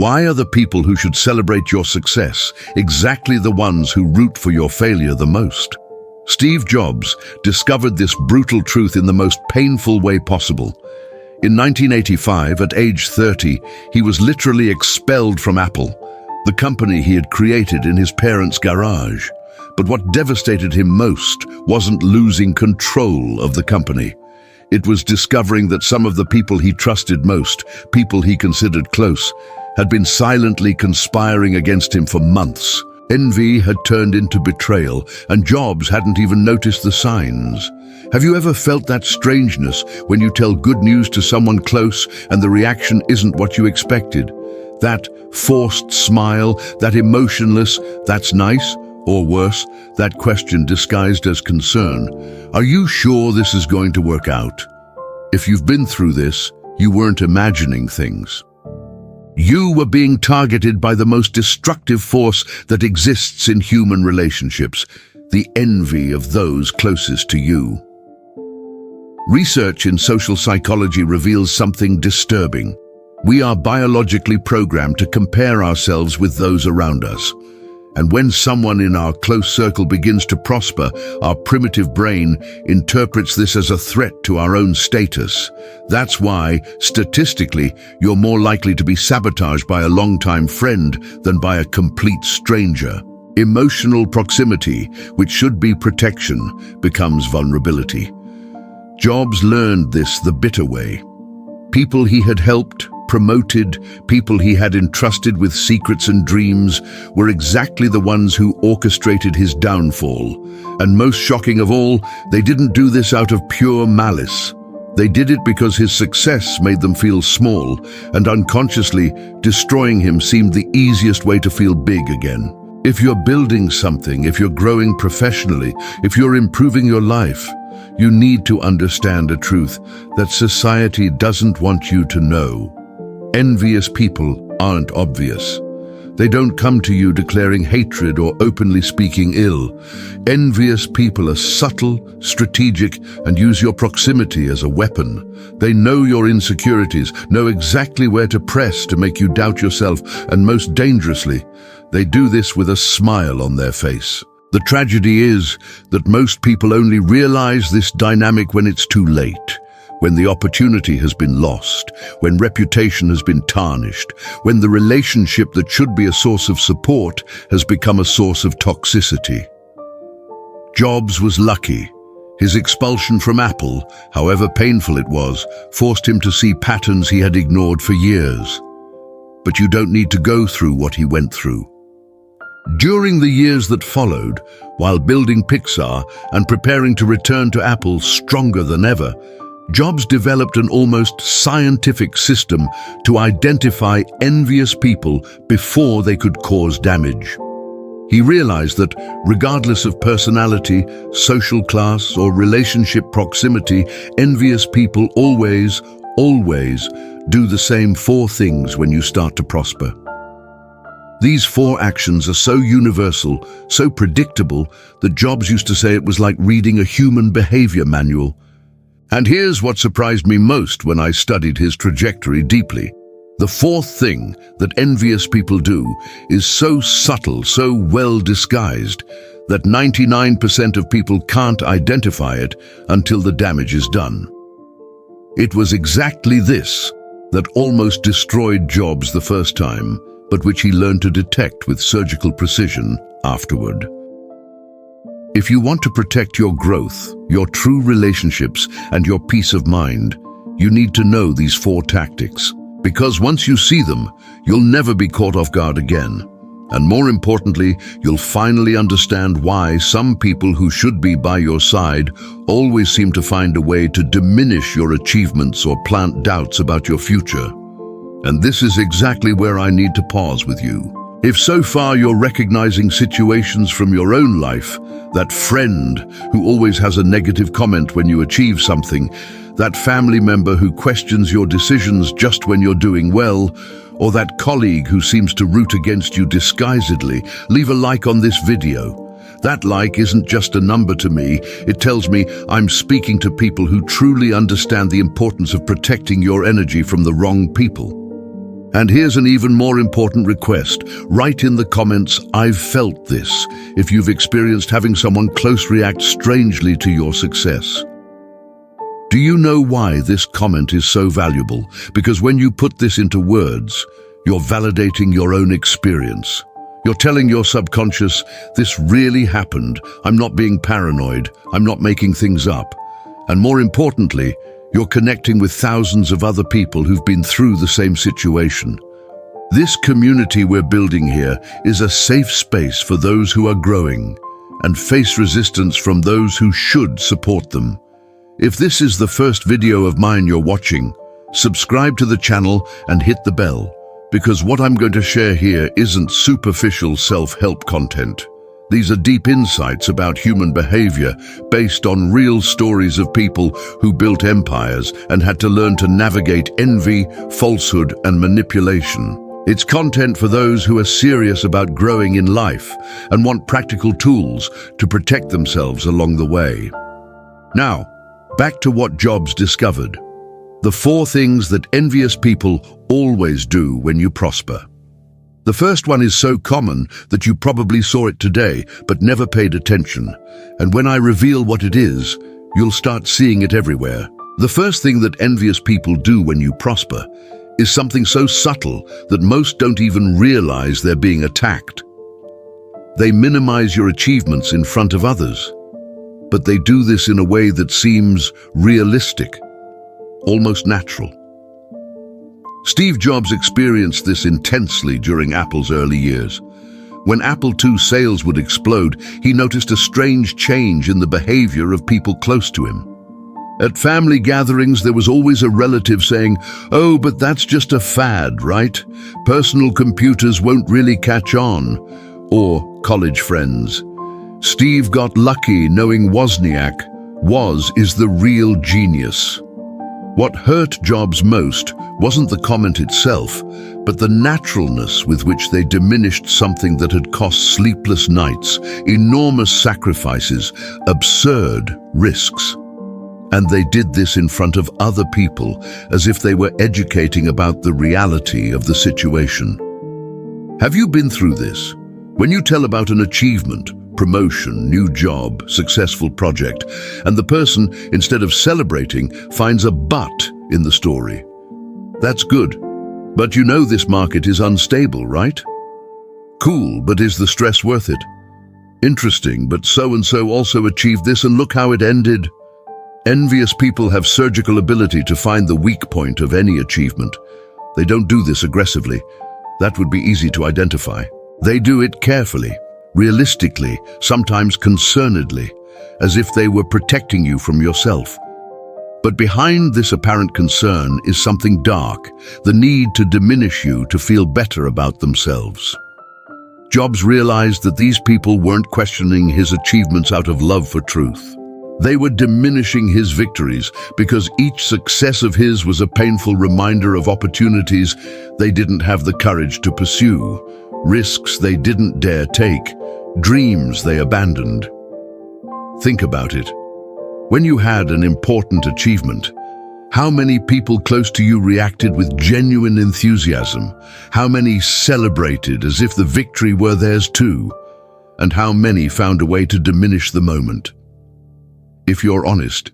Why are the people who should celebrate your success exactly the ones who root for your failure the most? Steve Jobs discovered this brutal truth in the most painful way possible. In 1985, at age 30, he was literally expelled from Apple, the company he had created in his parents' garage. But what devastated him most wasn't losing control of the company. It was discovering that some of the people he trusted most, people he considered close, had been silently conspiring against him for months. Envy had turned into betrayal, and Jobs hadn't even noticed the signs. Have you ever felt that strangeness when you tell good news to someone close and the reaction isn't what you expected? That forced smile, that emotionless, "that's nice," or worse, that question disguised as concern. Are you sure this is going to work out? If you've been through this, you weren't imagining things. You were being targeted by the most destructive force that exists in human relationships, the envy of those closest to you. Research in social psychology reveals something disturbing. We are biologically programmed to compare ourselves with those around us. And when someone in our close circle begins to prosper, our primitive brain interprets this as a threat to our own status. That's why, statistically, you're more likely to be sabotaged by a longtime friend than by a complete stranger. Emotional proximity, which should be protection, becomes vulnerability. Jobs learned this the bitter way. People he had helped, promoted, people he had entrusted with secrets and dreams were exactly the ones who orchestrated his downfall. And most shocking of all, they didn't do this out of pure malice. They did it because his success made them feel small, and unconsciously, destroying him seemed the easiest way to feel big again. If you're building something, if you're growing professionally, if you're improving your life, you need to understand a truth that society doesn't want you to know. Envious people aren't obvious. They don't come to you declaring hatred or openly speaking ill. Envious people are subtle, strategic, and use your proximity as a weapon. They know your insecurities, know exactly where to press to make you doubt yourself, and most dangerously, they do this with a smile on their face. The tragedy is that most people only realize this dynamic when it's too late. When the opportunity has been lost, when reputation has been tarnished, when the relationship that should be a source of support has become a source of toxicity. Jobs was lucky. His expulsion from Apple, however painful it was, forced him to see patterns he had ignored for years. But you don't need to go through what he went through. During the years that followed, while building Pixar and preparing to return to Apple stronger than ever, Jobs developed an almost scientific system to identify envious people before they could cause damage. He realized that regardless of personality, social class, or relationship proximity, envious people always do the same 4 things when you start to prosper. These 4 actions are so universal, so predictable, that Jobs used to say it was like reading a human behavior manual. And here's what surprised me most when I studied his trajectory deeply. The 4th thing that envious people do is so subtle, so well disguised, that 99% of people can't identify it until the damage is done. It was exactly this that almost destroyed Jobs the first time, but which he learned to detect with surgical precision afterward. If you want to protect your growth, your true relationships, and your peace of mind, you need to know these 4 tactics. Because once you see them, you'll never be caught off guard again. And more importantly, you'll finally understand why some people who should be by your side always seem to find a way to diminish your achievements or plant doubts about your future. And this is exactly where I need to pause with you. If so far you're recognizing situations from your own life, that friend who always has a negative comment when you achieve something, that family member who questions your decisions just when you're doing well, or that colleague who seems to root against you disguisedly, leave a like on this video. That like isn't just a number to me, it tells me I'm speaking to people who truly understand the importance of protecting your energy from the wrong people. And here's an even more important request. Write in the comments, "I've felt this," if you've experienced having someone close react strangely to your success. Do you know why this comment is so valuable? Because when you put this into words, you're validating your own experience. You're telling your subconscious, this really happened. I'm not being paranoid. I'm not making things up. And more importantly, you're connecting with thousands of other people who've been through the same situation. This community we're building here is a safe space for those who are growing and face resistance from those who should support them. If this is the first video of mine you're watching, subscribe to the channel and hit the bell, because what I'm going to share here isn't superficial self-help content. These are deep insights about human behavior based on real stories of people who built empires and had to learn to navigate envy, falsehood, and manipulation. It's content for those who are serious about growing in life and want practical tools to protect themselves along the way. Now, back to what Jobs discovered. The 4 things that envious people always do when you prosper. The first one is so common that you probably saw it today but never paid attention. And when I reveal what it is, you'll start seeing it everywhere. The first thing that envious people do when you prosper is something so subtle that most don't even realize they're being attacked. They minimize your achievements in front of others, but they do this in a way that seems realistic, almost natural. Steve Jobs experienced this intensely during Apple's early years. When Apple II sales would explode, he noticed a strange change in the behavior of people close to him. At family gatherings, there was always a relative saying, "Oh, but that's just a fad, right? Personal computers won't really catch on." Or college friends, "Steve got lucky knowing Wozniak. Woz is the real genius." What hurt Jobs most wasn't the comment itself, but the naturalness with which they diminished something that had cost sleepless nights, enormous sacrifices, absurd risks. And they did this in front of other people, as if they were educating about the reality of the situation. Have you been through this? When you tell about an achievement, promotion, new job, successful project, and the person, instead of celebrating, finds a but in the story. That's good, but you know this market is unstable, right? Cool, but is the stress worth it? Interesting, but so-and-so also achieved this and look how it ended. Envious people have surgical ability to find the weak point of any achievement. They don't do this aggressively. That would be easy to identify. They do it carefully, realistically, sometimes concernedly, as if they were protecting you from yourself. But behind this apparent concern is something dark, the need to diminish you to feel better about themselves. Jobs realized that these people weren't questioning his achievements out of love for truth. They were diminishing his victories because each success of his was a painful reminder of opportunities they didn't have the courage to pursue, risks they didn't dare take, dreams they abandoned. Think about it. When you had an important achievement, how many people close to you reacted with genuine enthusiasm? How many celebrated as if the victory were theirs too? And how many found a way to diminish the moment? If you're honest,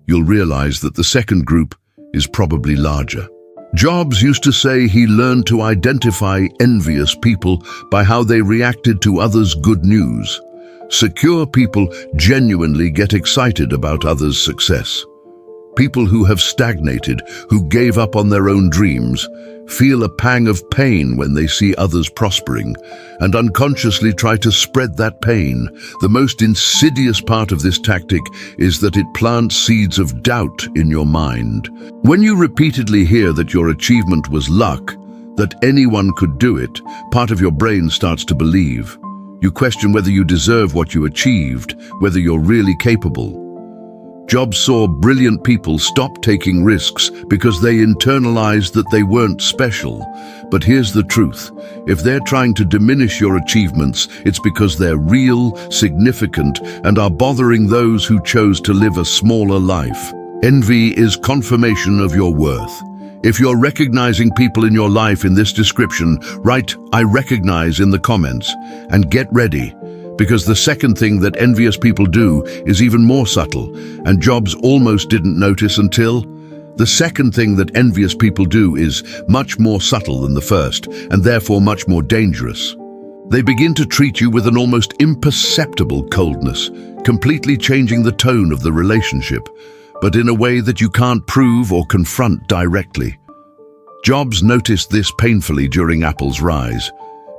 you'll realize that the second group is probably larger. Jobs used to say he learned to identify envious people by how they reacted to others' good news. Secure people genuinely get excited about others' success. People who have stagnated, who gave up on their own dreams, feel a pang of pain when they see others prospering, and unconsciously try to spread that pain. The most insidious part of this tactic is that it plants seeds of doubt in your mind. When you repeatedly hear that your achievement was luck, that anyone could do it, part of your brain starts to believe. You question whether you deserve what you achieved, whether you're really capable. Jobs saw brilliant people stop taking risks because they internalized that they weren't special. But here's the truth. If they're trying to diminish your achievements, it's because they're real, significant, and are bothering those who chose to live a smaller life. Envy is confirmation of your worth. If you're recognizing people in your life in this description, write "I recognize" in the comments and get ready, because the second thing that envious people do is even more subtle, and Jobs almost didn't notice until... The second thing that envious people do is much more subtle than the first, and therefore much more dangerous. They begin to treat you with an almost imperceptible coldness, completely changing the tone of the relationship, but in a way that you can't prove or confront directly. Jobs noticed this painfully during Apple's rise.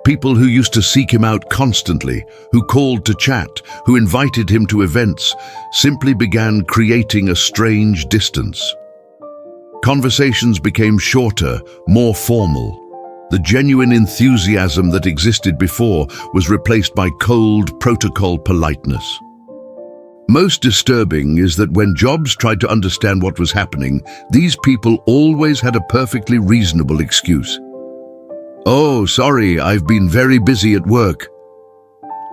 People who used to seek him out constantly, who called to chat, who invited him to events, simply began creating a strange distance. Conversations became shorter, more formal. The genuine enthusiasm that existed before was replaced by cold, protocol politeness. Most disturbing is that when Jobs tried to understand what was happening, these people always had a perfectly reasonable excuse. "Oh, sorry, I've been very busy at work.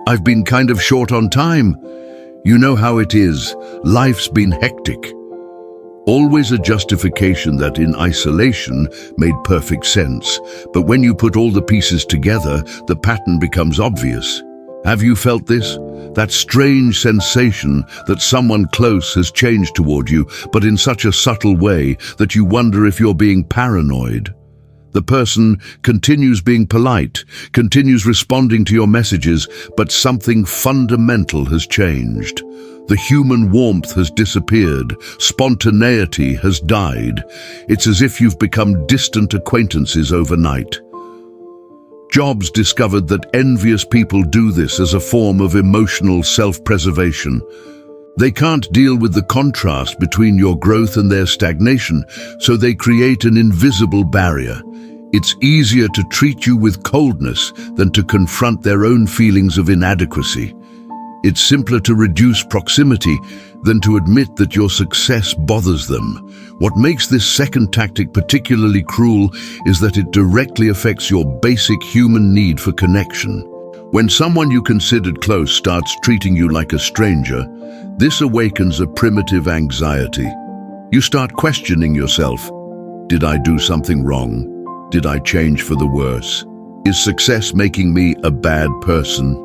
I've been kind of short on time. You know how it is, life's been hectic." Always a justification that in isolation made perfect sense, but when you put all the pieces together, the pattern becomes obvious. Have you felt this? That strange sensation that someone close has changed toward you, but in such a subtle way that you wonder if you're being paranoid. The person continues being polite, continues responding to your messages, but something fundamental has changed. The human warmth has disappeared, spontaneity has died. It's as if you've become distant acquaintances overnight. Jobs discovered that envious people do this as a form of emotional self-preservation. They can't deal with the contrast between your growth and their stagnation, so they create an invisible barrier. It's easier to treat you with coldness than to confront their own feelings of inadequacy. It's simpler to reduce proximity than to admit that your success bothers them. What makes this second tactic particularly cruel is that it directly affects your basic human need for connection. When someone you considered close starts treating you like a stranger, this awakens a primitive anxiety. You start questioning yourself. Did I do something wrong? Did I change for the worse? Is success making me a bad person?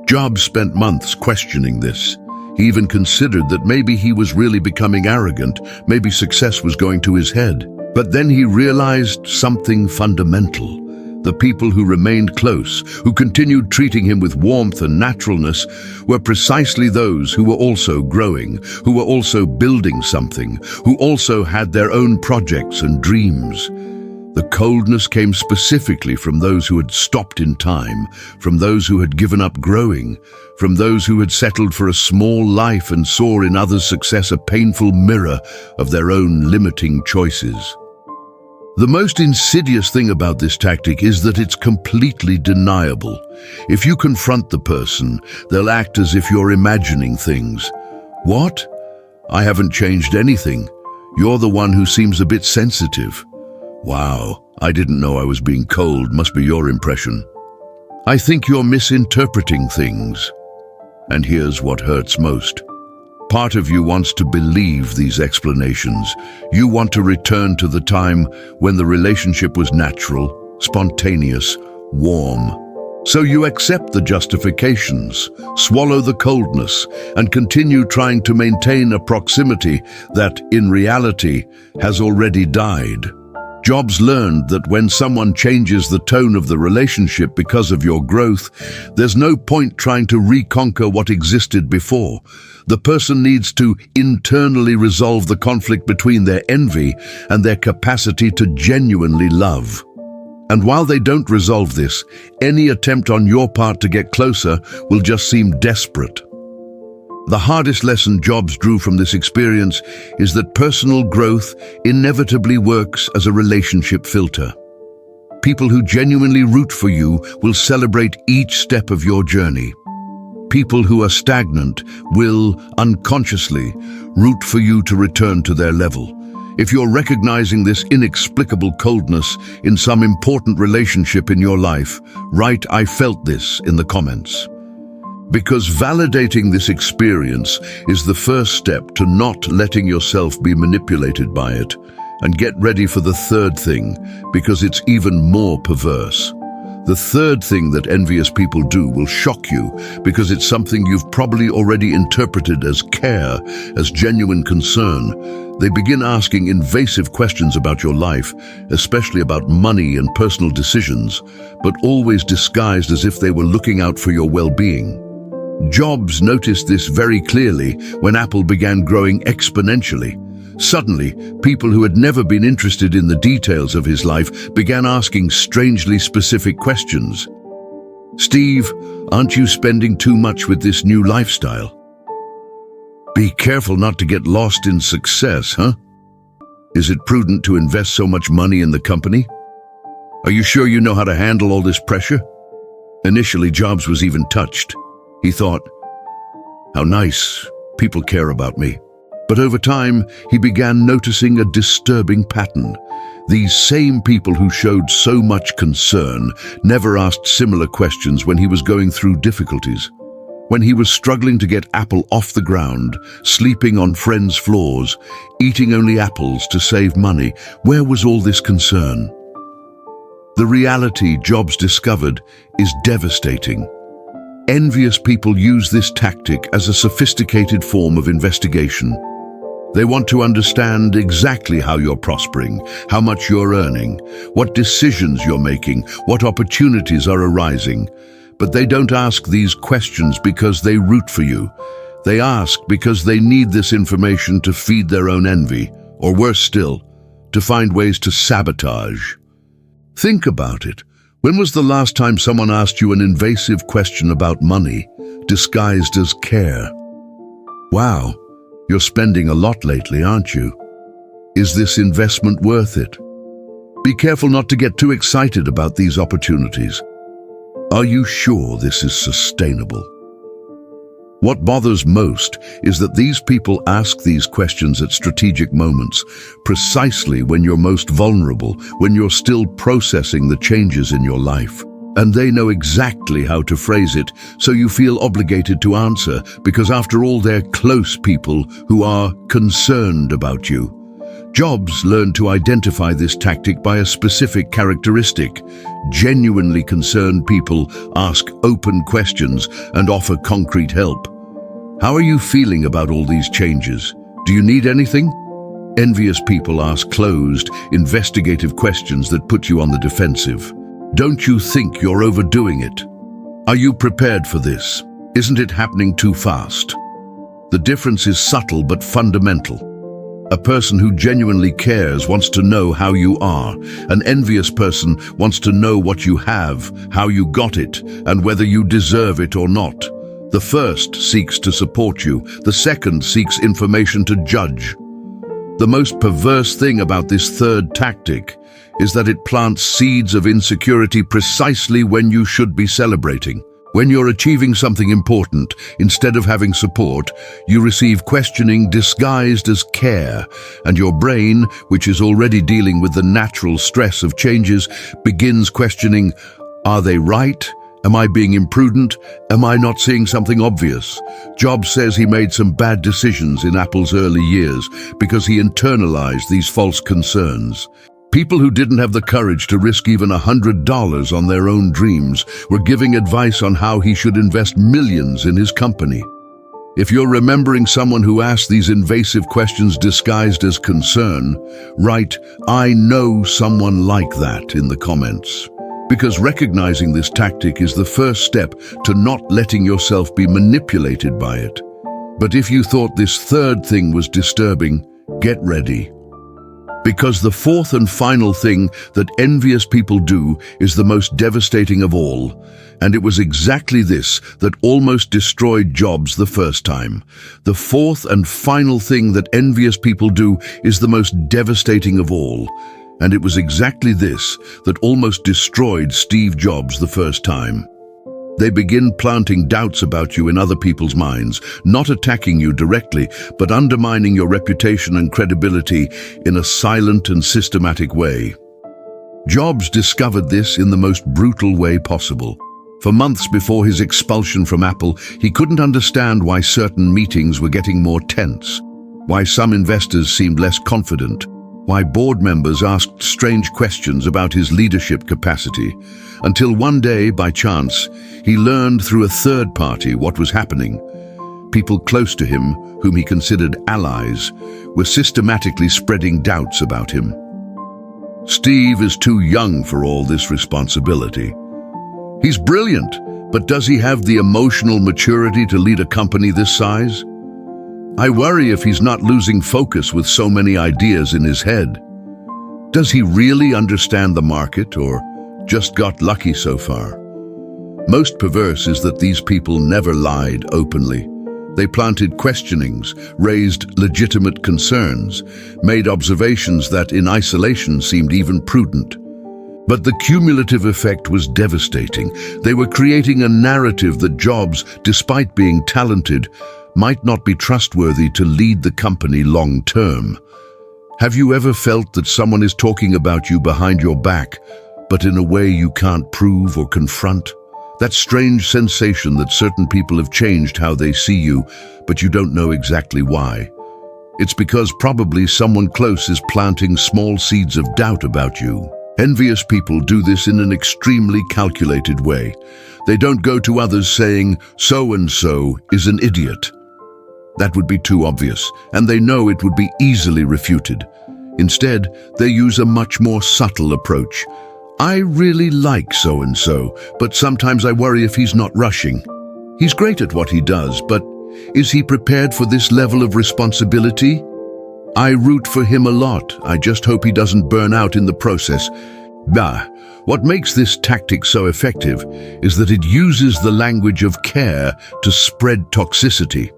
Jobs spent months questioning this. He even considered that maybe he was really becoming arrogant, maybe success was going to his head. But then he realized something fundamental. The people who remained close, who continued treating him with warmth and naturalness, were precisely those who were also growing, who were also building something, who also had their own projects and dreams. The coldness came specifically from those who had stopped in time, from those who had given up growing, from those who had settled for a small life and saw in others' success a painful mirror of their own limiting choices. The most insidious thing about this tactic is that it's completely deniable. If you confront the person, they'll act as if you're imagining things. What? I haven't changed anything. You're the one who seems a bit sensitive. Wow, I didn't know I was being cold, must be your impression. I think you're misinterpreting things. And here's what hurts most. Part of you wants to believe these explanations. You want to return to the time when the relationship was natural, spontaneous, warm. So you accept the justifications, swallow the coldness, and continue trying to maintain a proximity that, in reality, has already died. Jobs learned that when someone changes the tone of the relationship because of your growth, there's no point trying to reconquer what existed before. The person needs to internally resolve the conflict between their envy and their capacity to genuinely love. And while they don't resolve this, any attempt on your part to get closer will just seem desperate. The hardest lesson Jobs drew from this experience is that personal growth inevitably works as a relationship filter. People who genuinely root for you will celebrate each step of your journey. People who are stagnant will, unconsciously, root for you to return to their level. If you're recognizing this inexplicable coldness in some important relationship in your life, write "I felt this" in the comments. Because validating this experience is the first step to not letting yourself be manipulated by it. And get ready for the third thing, because it's even more perverse. The third thing that envious people do will shock you because it's something you've probably already interpreted as care, as genuine concern. They begin asking invasive questions about your life, especially about money and personal decisions, but always disguised as if they were looking out for your well-being. Jobs noticed this very clearly when Apple began growing exponentially. Suddenly, people who had never been interested in the details of his life began asking strangely specific questions. "Steve, aren't you spending too much with this new lifestyle? Be careful not to get lost in success, huh? Is it prudent to invest so much money in the company? Are you sure you know how to handle all this pressure?" Initially, Jobs was even touched. He thought, "How nice, people care about me." But over time, he began noticing a disturbing pattern. These same people who showed so much concern never asked similar questions when he was going through difficulties. When he was struggling to get Apple off the ground, sleeping on friends' floors, eating only apples to save money, where was all this concern? The reality, Jobs discovered, is devastating. Envious people use this tactic as a sophisticated form of investigation. They want to understand exactly how you're prospering, how much you're earning, what decisions you're making, what opportunities are arising. But they don't ask these questions because they root for you. They ask because they need this information to feed their own envy, or worse still, to find ways to sabotage. Think about it. When was the last time someone asked you an invasive question about money, disguised as care? Wow. You're spending a lot lately, aren't you? Is this investment worth it? Be careful not to get too excited about these opportunities. Are you sure this is sustainable? What bothers most is that these people ask these questions at strategic moments, precisely when you're most vulnerable, when you're still processing the changes in your life. And they know exactly how to phrase it, so you feel obligated to answer, because after all, they're close people who are concerned about you. Jobs learned to identify this tactic by a specific characteristic. Genuinely concerned people ask open questions and offer concrete help. How are you feeling about all these changes? Do you need anything? Envious people ask closed, investigative questions that put you on the defensive. Don't you think you're overdoing it? Are you prepared for this? Isn't it happening too fast? The difference is subtle but fundamental. A person who genuinely cares wants to know how you are. An envious person wants to know what you have, how you got it, and whether you deserve it or not. The first seeks to support you. The second seeks information to judge. The most perverse thing about this third tactic is that it plants seeds of insecurity precisely when you should be celebrating. When you're achieving something important, instead of having support, you receive questioning disguised as care, and your brain, which is already dealing with the natural stress of changes, begins questioning, are they right? Am I being imprudent? Am I not seeing something obvious? Jobs says he made some bad decisions in Apple's early years because he internalized these false concerns. People who didn't have the courage to risk even $100 on their own dreams were giving advice on how he should invest millions in his company. If you're remembering someone who asked these invasive questions disguised as concern, write, "I know someone like that" in the comments. Because recognizing this tactic is the first step to not letting yourself be manipulated by it. But if you thought this third thing was disturbing, get ready. Because the fourth and final thing that envious people do is the most devastating of all. And it was exactly this that almost destroyed Jobs the first time. The fourth and final thing that envious people do is the most devastating of all. And it was exactly this that almost destroyed Steve Jobs the first time. They begin planting doubts about you in other people's minds, not attacking you directly, but undermining your reputation and credibility in a silent and systematic way. Jobs discovered this in the most brutal way possible. For months before his expulsion from Apple, he couldn't understand why certain meetings were getting more tense, why some investors seemed less confident, why board members asked strange questions about his leadership capacity, until one day, by chance, he learned through a third party what was happening. People close to him, whom he considered allies, were systematically spreading doubts about him. Steve is too young for all this responsibility. He's brilliant, but does he have the emotional maturity to lead a company this size? I worry if he's not losing focus with so many ideas in his head. Does he really understand the market, or just got lucky so far? Most perverse is that these people never lied openly. They planted questionings, raised legitimate concerns, made observations that in isolation seemed even prudent. But the cumulative effect was devastating. They were creating a narrative that Jobs, despite being talented, might not be trustworthy to lead the company long term. Have you ever felt that someone is talking about you behind your back, but in a way you can't prove or confront? That strange sensation that certain people have changed how they see you, but you don't know exactly why. It's because probably someone close is planting small seeds of doubt about you. Envious people do this in an extremely calculated way. They don't go to others saying, "So-and-so is an idiot." That would be too obvious, and they know it would be easily refuted. Instead, they use a much more subtle approach. "I really like so-and-so, but sometimes I worry if he's not rushing. He's great at what he does, but is he prepared for this level of responsibility? I root for him a lot. I just hope he doesn't burn out in the process." What makes this tactic so effective is that it uses the language of care to spread toxicity.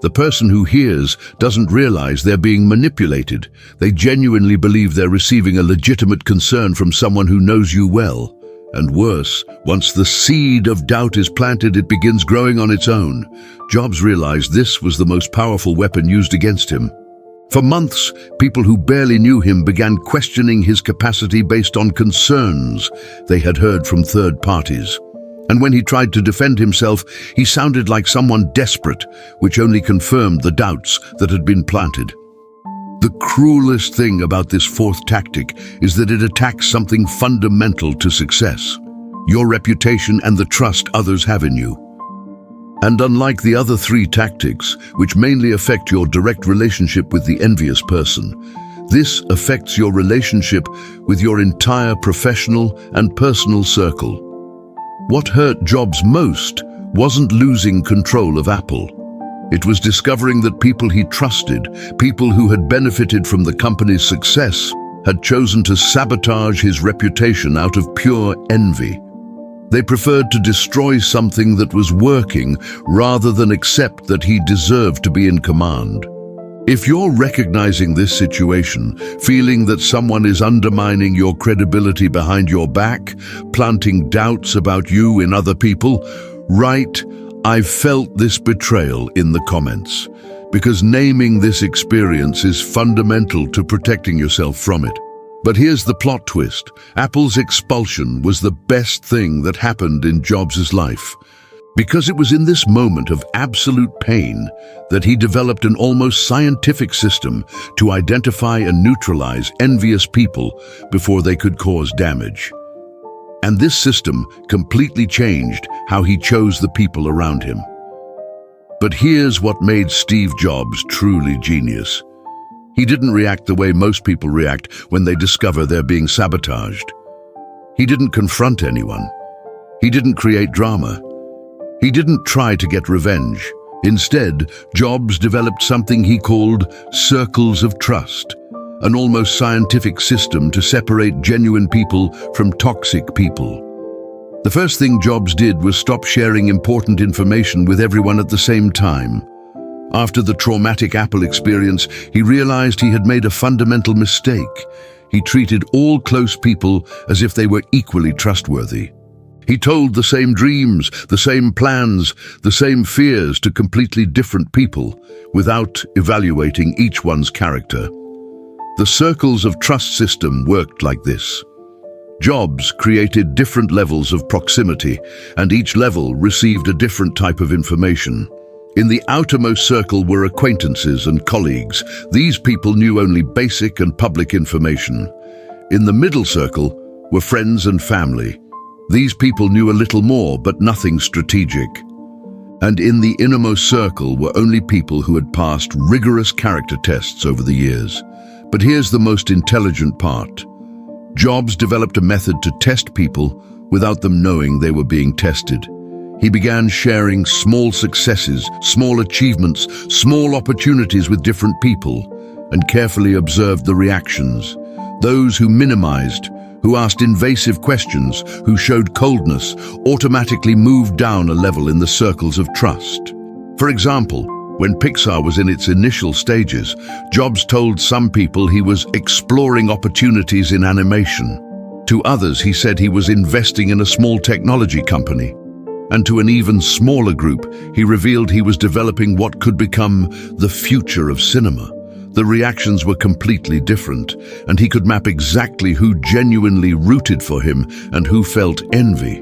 The person who hears doesn't realize they're being manipulated. They genuinely believe they're receiving a legitimate concern from someone who knows you well. And worse, once the seed of doubt is planted, it begins growing on its own. Jobs realized this was the most powerful weapon used against him. For months, people who barely knew him began questioning his capacity based on concerns they had heard from third parties. And when he tried to defend himself, he sounded like someone desperate, which only confirmed the doubts that had been planted. The cruelest thing about this fourth tactic is that it attacks something fundamental to success: your reputation and the trust others have in you. And unlike the other three tactics, which mainly affect your direct relationship with the envious person, this affects your relationship with your entire professional and personal circle. What hurt Jobs most wasn't losing control of Apple. It was discovering that people he trusted, people who had benefited from the company's success, had chosen to sabotage his reputation out of pure envy. They preferred to destroy something that was working rather than accept that he deserved to be in command. If you're recognizing this situation, feeling that someone is undermining your credibility behind your back, planting doubts about you in other people, write, "I've felt this betrayal" in the comments, because naming this experience is fundamental to protecting yourself from it. But here's the plot twist. Apple's expulsion was the best thing that happened in Jobs' life. Because it was in this moment of absolute pain that he developed an almost scientific system to identify and neutralize envious people before they could cause damage. And this system completely changed how he chose the people around him. But here's what made Steve Jobs truly genius. He didn't react the way most people react when they discover they're being sabotaged. He didn't confront anyone. He didn't create drama. He didn't try to get revenge. Instead, Jobs developed something he called circles of trust, an almost scientific system to separate genuine people from toxic people. The first thing Jobs did was stop sharing important information with everyone at the same time. After the traumatic Apple experience, he realized he had made a fundamental mistake. He treated all close people as if they were equally trustworthy. He told the same dreams, the same plans, the same fears to completely different people, without evaluating each one's character. The circles of trust system worked like this. Jobs created different levels of proximity, and each level received a different type of information. In the outermost circle were acquaintances and colleagues. These people knew only basic and public information. In the middle circle were friends and family. These people knew a little more, but nothing strategic. And in the innermost circle were only people who had passed rigorous character tests over the years. But here's the most intelligent part. Jobs developed a method to test people without them knowing they were being tested. He began sharing small successes, small achievements, small opportunities with different people, and carefully observed the reactions. Those who minimized, who asked invasive questions, who showed coldness, automatically moved down a level in the circles of trust. For example, when Pixar was in its initial stages, Jobs told some people he was exploring opportunities in animation. To others, he said he was investing in a small technology company. And to an even smaller group, he revealed he was developing what could become the future of cinema. The reactions were completely different, and he could map exactly who genuinely rooted for him and who felt envy.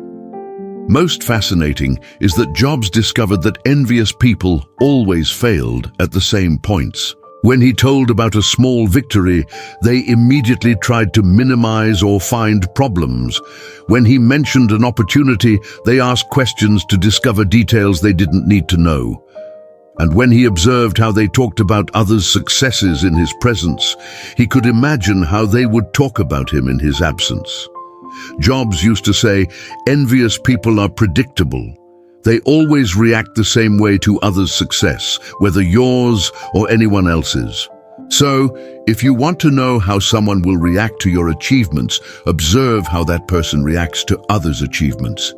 Most fascinating is that Jobs discovered that envious people always failed at the same points. When he told about a small victory, they immediately tried to minimize or find problems. When he mentioned an opportunity, they asked questions to discover details they didn't need to know. And when he observed how they talked about others' successes in his presence, he could imagine how they would talk about him in his absence. Jobs used to say, envious people are predictable. They always react the same way to others' success, whether yours or anyone else's. So, if you want to know how someone will react to your achievements, observe how that person reacts to others' achievements.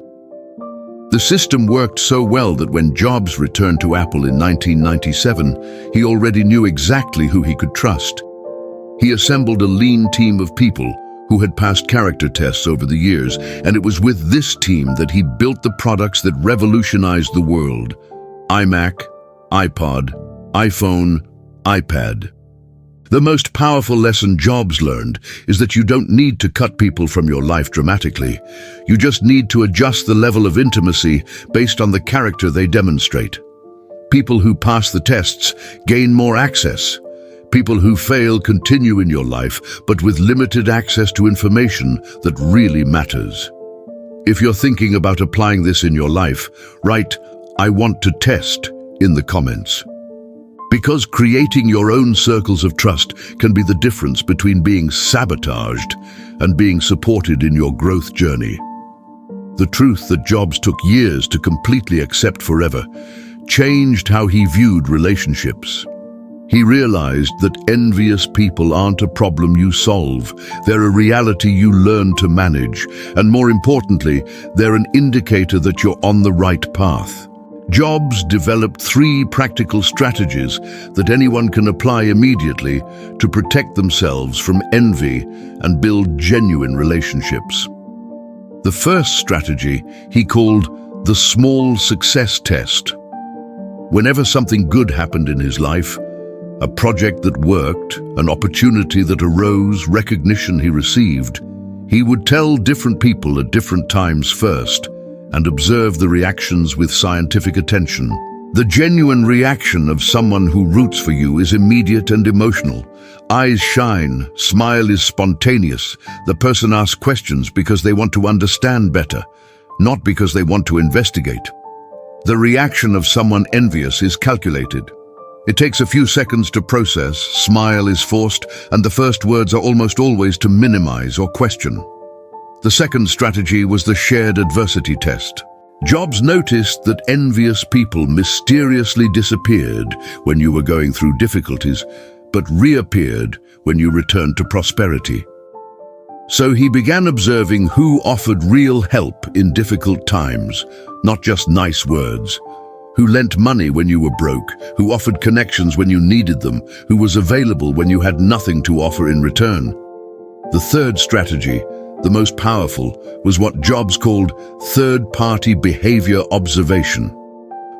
The system worked so well that when Jobs returned to Apple in 1997, he already knew exactly who he could trust. He assembled a lean team of people who had passed character tests over the years, and it was with this team that he built the products that revolutionized the world: iMac, iPod, iPhone, iPad. The most powerful lesson Jobs learned is that you don't need to cut people from your life dramatically. You just need to adjust the level of intimacy based on the character they demonstrate. People who pass the tests gain more access. People who fail continue in your life, but with limited access to information that really matters. If you're thinking about applying this in your life, write, "I want to test" in the comments. Because creating your own circles of trust can be the difference between being sabotaged and being supported in your growth journey. The truth that Jobs took years to completely accept forever changed how he viewed relationships. He realized that envious people aren't a problem you solve. They're a reality you learn to manage. And more importantly, they're an indicator that you're on the right path. Jobs developed 3 practical strategies that anyone can apply immediately to protect themselves from envy and build genuine relationships. The first strategy he called the small success test. Whenever something good happened in his life, a project that worked, an opportunity that arose, recognition he received, he would tell different people at different times first and observe the reactions with scientific attention. The genuine reaction of someone who roots for you is immediate and emotional. Eyes shine, smile is spontaneous. The person asks questions because they want to understand better, not because they want to investigate. The reaction of someone envious is calculated. It takes a few seconds to process, smile is forced, and the first words are almost always to minimize or question. The second strategy was the shared adversity test. Jobs noticed that envious people mysteriously disappeared when you were going through difficulties, but reappeared when you returned to prosperity. So he began observing who offered real help in difficult times, not just nice words. Who lent money when you were broke, who offered connections when you needed them, who was available when you had nothing to offer in return. The third strategy, the most powerful, was what Jobs called third-party behavior observation.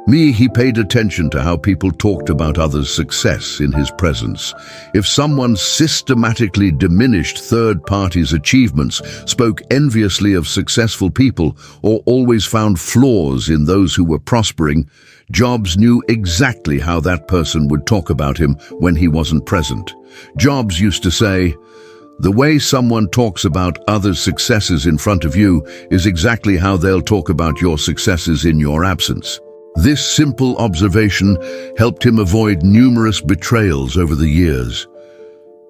He paid attention to how people talked about others' success in his presence. If someone systematically diminished third parties' achievements, spoke enviously of successful people, or always found flaws in those who were prospering, Jobs knew exactly how that person would talk about him when he wasn't present. Jobs used to say, "The way someone talks about others' successes in front of you is exactly how they'll talk about your successes in your absence." This simple observation helped him avoid numerous betrayals over the years.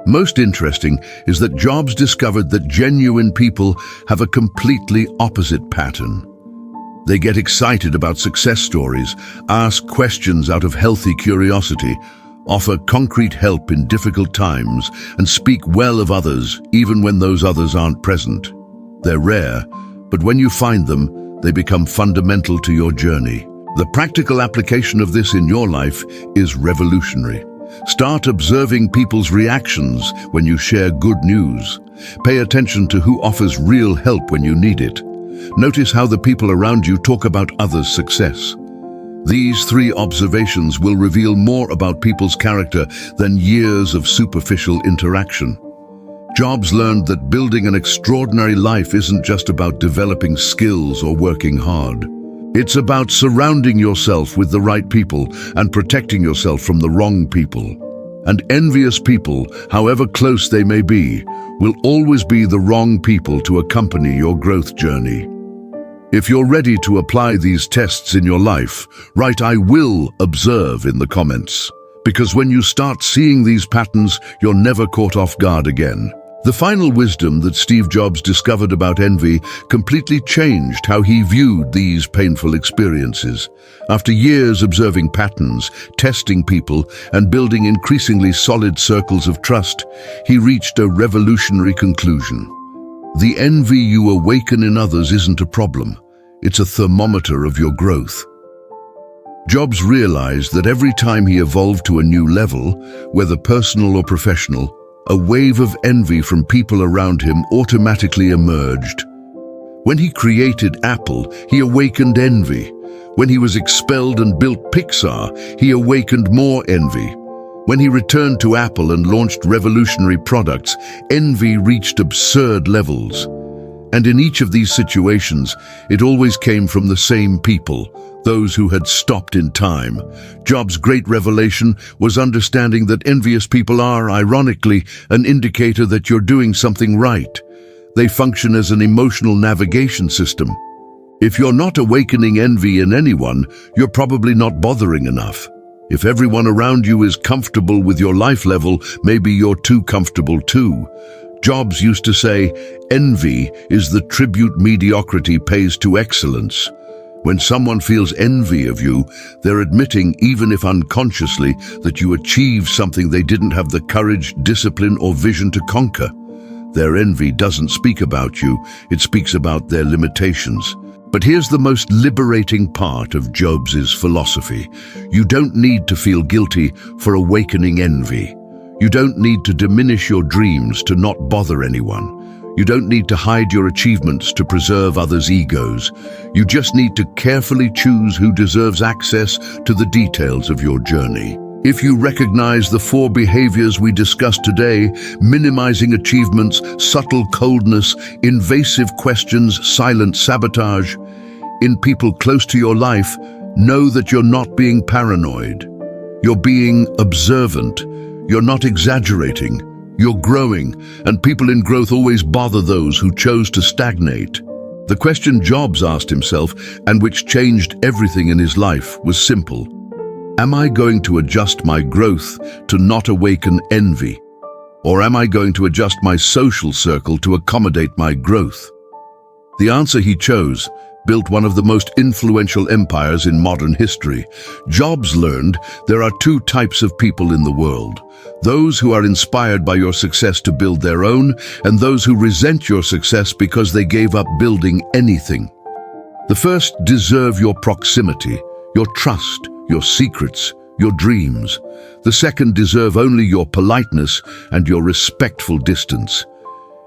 Most interesting is that Jobs discovered that genuine people have a completely opposite pattern. They get excited about success stories, ask questions out of healthy curiosity, offer concrete help in difficult times, and speak well of others even when those others aren't present. They're rare, but when you find them, they become fundamental to your journey. The practical application of this in your life is revolutionary. Start observing people's reactions when you share good news. Pay attention to who offers real help when you need it. Notice how the people around you talk about others' success. These 3 observations will reveal more about people's character than years of superficial interaction. Jobs learned that building an extraordinary life isn't just about developing skills or working hard. It's about surrounding yourself with the right people and protecting yourself from the wrong people. And envious people, however close they may be, will always be the wrong people to accompany your growth journey. If you're ready to apply these tests in your life, write "I will observe" in the comments. Because when you start seeing these patterns, you're never caught off guard again. The final wisdom that Steve Jobs discovered about envy completely changed how he viewed these painful experiences. After years observing patterns, testing people, and building increasingly solid circles of trust, he reached a revolutionary conclusion. The envy you awaken in others isn't a problem. It's a thermometer of your growth. Jobs realized that every time he evolved to a new level, whether personal or professional, a wave of envy from people around him automatically emerged. When he created Apple, he awakened envy. When he was expelled and built Pixar, he awakened more envy. When he returned to Apple and launched revolutionary products, envy reached absurd levels. And in each of these situations, it always came from the same people, those who had stopped in time. Jobs' great revelation was understanding that envious people are, ironically, an indicator that you're doing something right. They function as an emotional navigation system. If you're not awakening envy in anyone, you're probably not bothering enough. If everyone around you is comfortable with your life level, maybe you're too comfortable too. Jobs used to say, "Envy is the tribute mediocrity pays to excellence." When someone feels envy of you, they're admitting, even if unconsciously, that you achieved something they didn't have the courage, discipline, or vision to conquer. Their envy doesn't speak about you, it speaks about their limitations. But here's the most liberating part of Jobs' philosophy. You don't need to feel guilty for awakening envy. You don't need to diminish your dreams to not bother anyone. You don't need to hide your achievements to preserve others' egos. You just need to carefully choose who deserves access to the details of your journey. If you recognize the 4 behaviors we discussed today, minimizing achievements, subtle coldness, invasive questions, silent sabotage, in people close to your life, know that you're not being paranoid. You're being observant. You're not exaggerating. You're growing, and people in growth always bother those who chose to stagnate. The question Jobs asked himself, and which changed everything in his life, was simple. Am I going to adjust my growth to not awaken envy? Or am I going to adjust my social circle to accommodate my growth? The answer he chose built one of the most influential empires in modern history. Jobs learned there are 2 types of people in the world: those who are inspired by your success to build their own, and those who resent your success because they gave up building anything. The first deserve your proximity, your trust, your secrets, your dreams. The second deserve only your politeness and your respectful distance.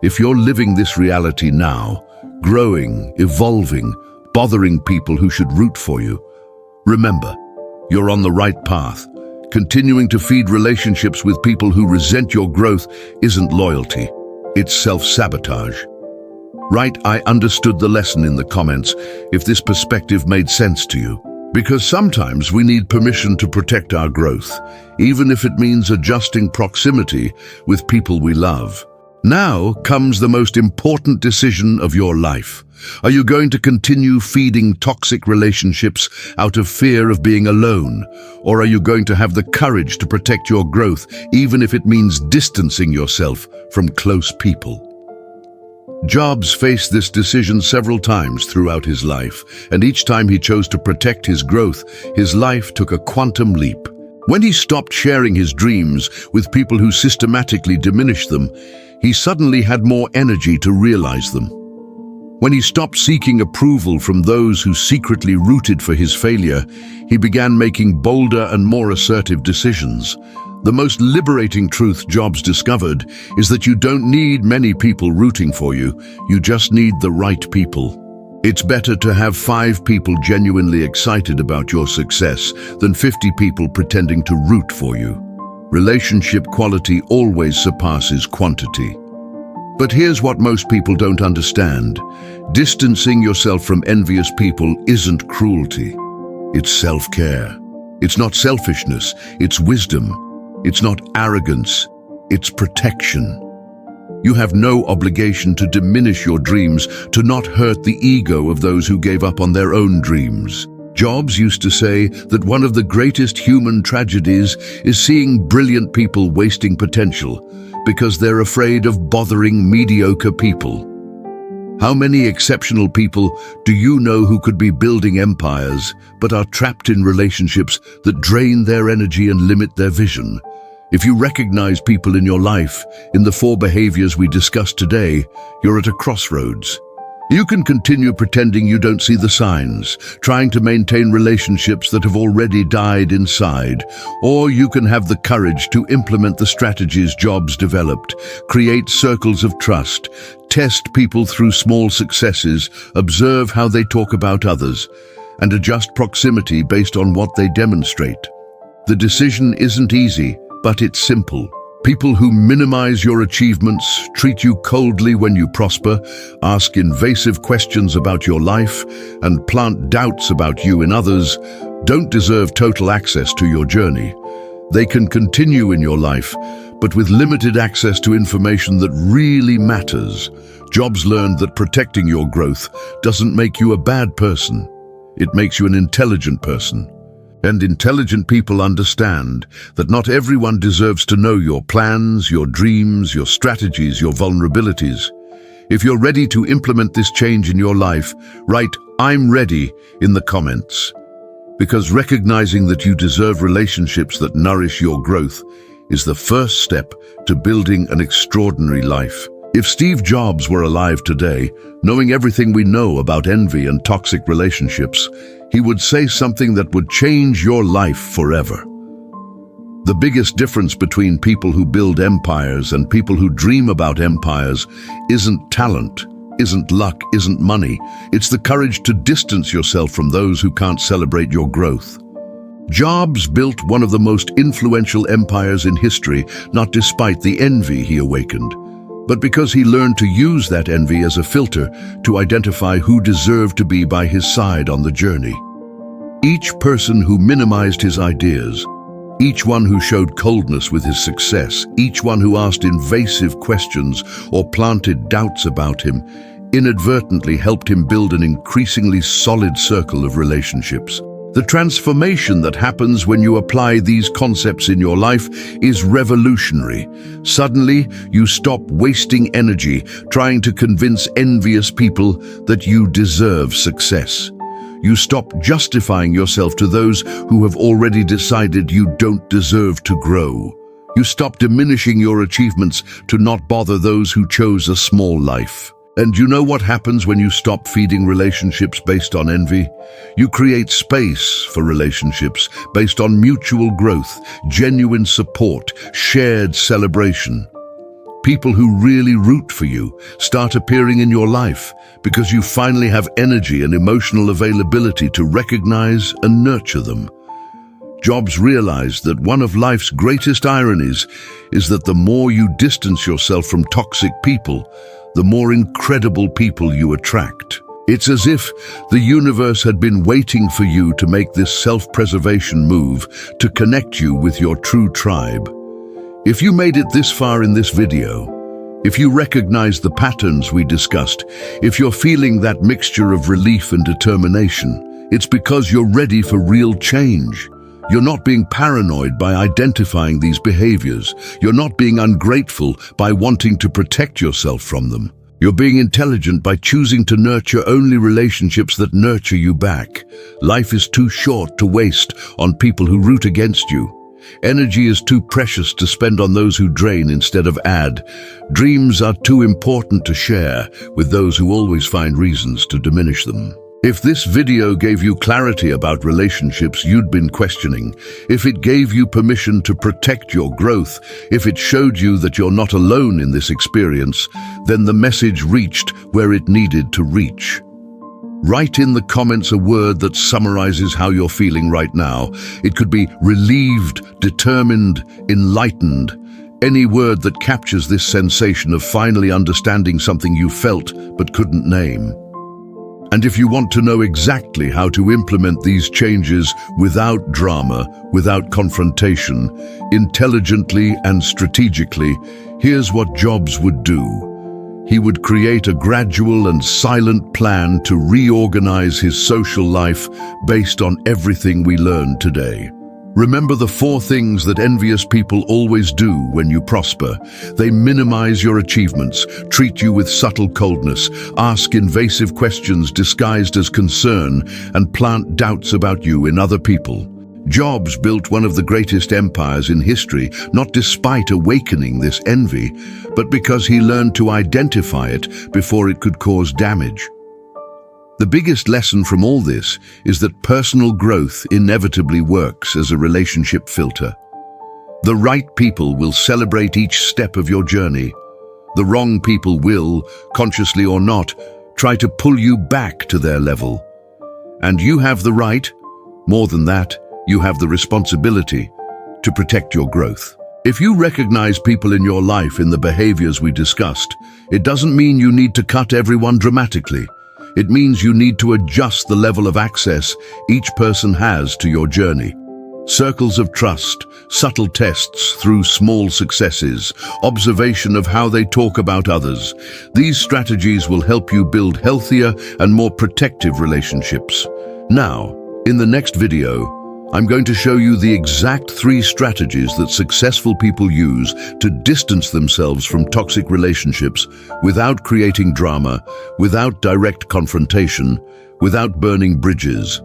If you're living this reality now, growing, evolving, bothering people who should root for you, remember, you're on the right path. Continuing to feed relationships with people who resent your growth isn't loyalty, it's self-sabotage. Write, "I understood the lesson" in the comments if this perspective made sense to you. Because sometimes we need permission to protect our growth, even if it means adjusting proximity with people we love. Now comes the most important decision of your life. Are you going to continue feeding toxic relationships out of fear of being alone? Or are you going to have the courage to protect your growth, even if it means distancing yourself from close people? Jobs faced this decision several times throughout his life, and each time he chose to protect his growth, his life took a quantum leap. When he stopped sharing his dreams with people who systematically diminished them, he suddenly had more energy to realize them. When he stopped seeking approval from those who secretly rooted for his failure, he began making bolder and more assertive decisions. The most liberating truth Jobs discovered is that you don't need many people rooting for you, you just need the right people. It's better to have 5 people genuinely excited about your success than 50 people pretending to root for you. Relationship quality always surpasses quantity. But here's what most people don't understand. Distancing yourself from envious people isn't cruelty. It's self-care. It's not selfishness, it's wisdom. It's not arrogance, it's protection. You have no obligation to diminish your dreams, to not hurt the ego of those who gave up on their own dreams. Jobs used to say that one of the greatest human tragedies is seeing brilliant people wasting potential because they're afraid of bothering mediocre people. How many exceptional people do you know who could be building empires but are trapped in relationships that drain their energy and limit their vision? If you recognize people in your life in the 4 behaviors we discussed today, you're at a crossroads. You can continue pretending you don't see the signs, trying to maintain relationships that have already died inside, or you can have the courage to implement the strategies Jobs developed, create circles of trust, test people through small successes, observe how they talk about others, and adjust proximity based on what they demonstrate. The decision isn't easy, but it's simple. People who minimize your achievements, treat you coldly when you prosper, ask invasive questions about your life, and plant doubts about you in others, don't deserve total access to your journey. They can continue in your life, but with limited access to information that really matters. Jobs learned that protecting your growth doesn't make you a bad person. It makes you an intelligent person. And intelligent people understand that not everyone deserves to know your plans, your dreams, your strategies, your vulnerabilities. If you're ready to implement this change in your life, write "I'm ready" in the comments. Because recognizing that you deserve relationships that nourish your growth is the first step to building an extraordinary life. If Steve Jobs were alive today, knowing everything we know about envy and toxic relationships, he would say something that would change your life forever. The biggest difference between people who build empires and people who dream about empires isn't talent, isn't luck, isn't money. It's the courage to distance yourself from those who can't celebrate your growth. Jobs built one of the most influential empires in history, not despite the envy he awakened, but because he learned to use that envy as a filter to identify who deserved to be by his side on the journey. Each person who minimized his ideas, each one who showed coldness with his success, each one who asked invasive questions or planted doubts about him, inadvertently helped him build an increasingly solid circle of relationships. The transformation that happens when you apply these concepts in your life is revolutionary. Suddenly, you stop wasting energy trying to convince envious people that you deserve success. You stop justifying yourself to those who have already decided you don't deserve to grow. You stop diminishing your achievements to not bother those who chose a small life. And you know what happens when you stop feeding relationships based on envy? You create space for relationships based on mutual growth, genuine support, shared celebration. People who really root for you start appearing in your life because you finally have energy and emotional availability to recognize and nurture them. Jobs realized that one of life's greatest ironies is that the more you distance yourself from toxic people, the more incredible people you attract. It's as if the universe had been waiting for you to make this self-preservation move to connect you with your true tribe. If you made it this far in this video, if you recognize the patterns we discussed, if you're feeling that mixture of relief and determination, it's because you're ready for real change. You're not being paranoid by identifying these behaviors. You're not being ungrateful by wanting to protect yourself from them. You're being intelligent by choosing to nurture only relationships that nurture you back. Life is too short to waste on people who root against you. Energy is too precious to spend on those who drain instead of add. Dreams are too important to share with those who always find reasons to diminish them. If this video gave you clarity about relationships you'd been questioning, if it gave you permission to protect your growth, if it showed you that you're not alone in this experience, then the message reached where it needed to reach. Write in the comments a word that summarizes how you're feeling right now. It could be relieved, determined, enlightened. Any word that captures this sensation of finally understanding something you felt but couldn't name. And if you want to know exactly how to implement these changes without drama, without confrontation, intelligently and strategically, here's what Jobs would do. He would create a gradual and silent plan to reorganize his social life based on everything we learned today. Remember the 4 things that envious people always do when you prosper. They minimize your achievements, treat you with subtle coldness, ask invasive questions disguised as concern, and plant doubts about you in other people. Jobs built one of the greatest empires in history, not despite awakening this envy, but because he learned to identify it before it could cause damage. The biggest lesson from all this is that personal growth inevitably works as a relationship filter. The right people will celebrate each step of your journey. The wrong people will, consciously or not, try to pull you back to their level. And you have the right, more than that, you have the responsibility to protect your growth. If you recognize people in your life in the behaviors we discussed, it doesn't mean you need to cut everyone dramatically. It means you need to adjust the level of access each person has to your journey. Circles of trust, subtle tests through small successes, observation of how they talk about others. These strategies will help you build healthier and more protective relationships. Now, in the next video, I'm going to show you the exact 3 strategies that successful people use to distance themselves from toxic relationships without creating drama, without direct confrontation, without burning bridges.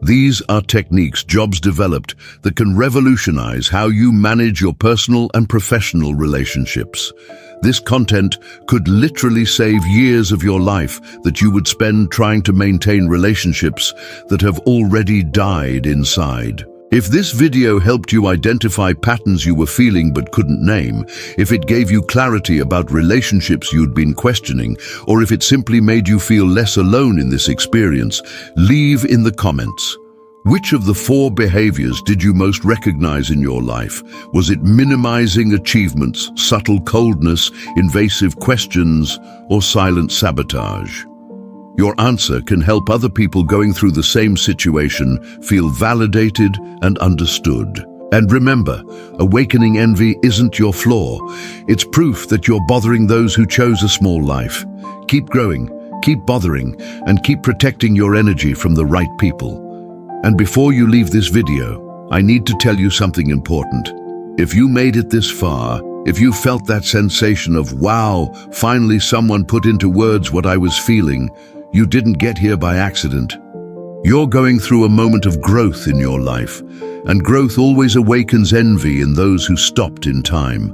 These are techniques Jobs developed that can revolutionize how you manage your personal and professional relationships. This content could literally save years of your life that you would spend trying to maintain relationships that have already died inside. If this video helped you identify patterns you were feeling but couldn't name, if it gave you clarity about relationships you'd been questioning, or if it simply made you feel less alone in this experience, leave in the comments. Which of the 4 behaviors did you most recognize in your life? Was it minimizing achievements, subtle coldness, invasive questions, or silent sabotage? Your answer can help other people going through the same situation feel validated and understood. And remember, awakening envy isn't your flaw. It's proof that you're bothering those who chose a small life. Keep growing, keep bothering, and keep protecting your energy from the right people. And before you leave this video, I need to tell you something important. If you made it this far, if you felt that sensation of, wow, finally someone put into words what I was feeling, you didn't get here by accident. You're going through a moment of growth in your life, and growth always awakens envy in those who stopped in time.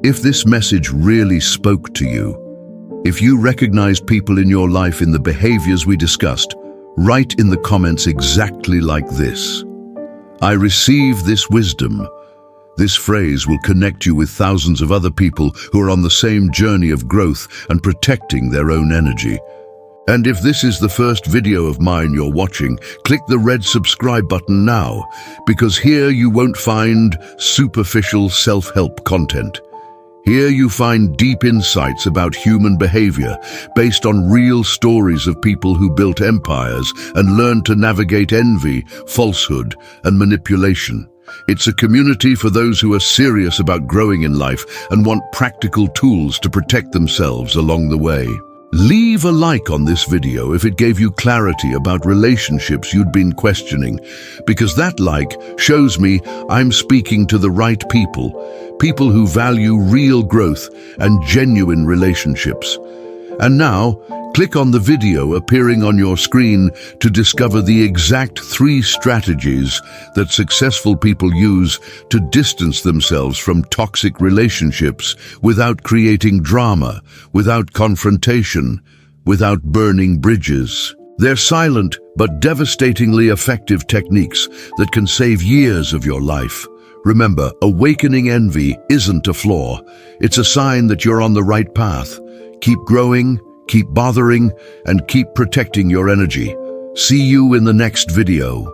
If this message really spoke to you, if you recognized people in your life in the behaviors we discussed, write in the comments exactly like this. I receive this wisdom. This phrase will connect you with thousands of other people who are on the same journey of growth and protecting their own energy. And if this is the first video of mine you're watching, click the red subscribe button now, because here you won't find superficial self-help content. Here you find deep insights about human behavior based on real stories of people who built empires and learned to navigate envy, falsehood, and manipulation. It's a community for those who are serious about growing in life and want practical tools to protect themselves along the way. Leave a like on this video if it gave you clarity about relationships you'd been questioning, because that like shows me I'm speaking to the right people who value real growth and genuine relationships. And now, click on the video appearing on your screen to discover the exact 3 strategies that successful people use to distance themselves from toxic relationships without creating drama, without confrontation, without burning bridges. They're silent but devastatingly effective techniques that can save years of your life. Remember, awakening envy isn't a flaw. It's a sign that you're on the right path. Keep growing, keep bothering, and keep protecting your energy. See you in the next video.